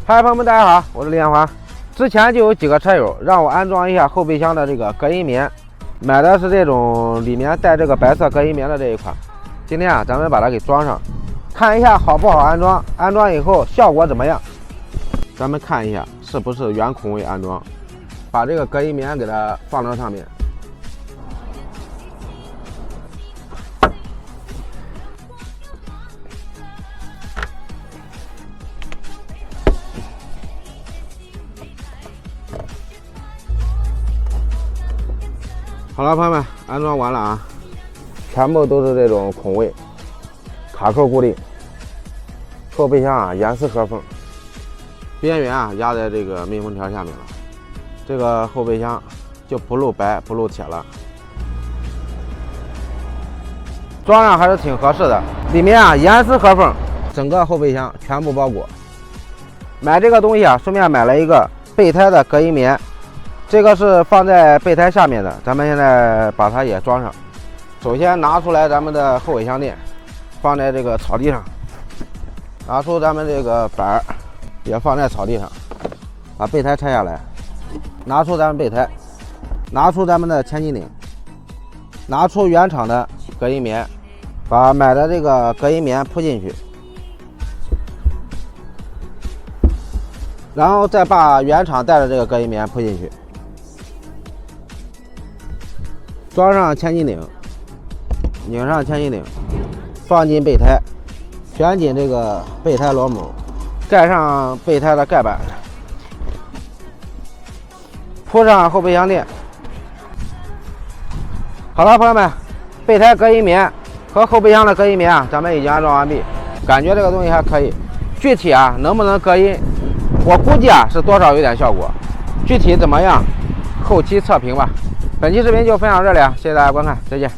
嗨，朋友们，大家好，我是李艳华。之前就有几个车友让我安装一下后备箱的这个隔音棉，买的是这种里面带这个白色隔音棉的这一款。今天咱们把它给装上，看一下好不好安装，安装以后效果怎么样。咱们看一下是不是原孔位安装，把这个隔音棉给它放到上面。好了，朋友们，安装完了啊，全部都是这种孔位，卡扣固定。后备箱严丝合缝，边缘压在这个密封条下面了。这个后备箱就不露白不露铁了，装上还是挺合适的。里面严丝合缝，整个后备箱全部包裹。买这个东西顺便买了一个备胎的隔音棉。这个是放在备胎下面的，咱们现在把它也装上。首先拿出来咱们的后尾箱垫，放在这个草地上，拿出咱们这个板儿，也放在草地上，把备胎拆下来，拿出咱们备胎，拿出咱们的千斤顶，拿出原厂的隔音棉，把买的这个隔音棉铺进去，然后再把原厂带的这个隔音棉铺进去。装上千斤顶，拧上千斤顶，放进备胎，旋紧这个备胎螺母，盖上备胎的盖板，铺上后备箱垫。好了，朋友们，备胎隔音棉和后备箱的隔音棉咱们已经安装完毕，感觉这个东西还可以。具体能不能隔音，我估计是多少有点效果，具体怎么样，后期测评吧。本期视频就分享到这里，谢谢大家观看，再见。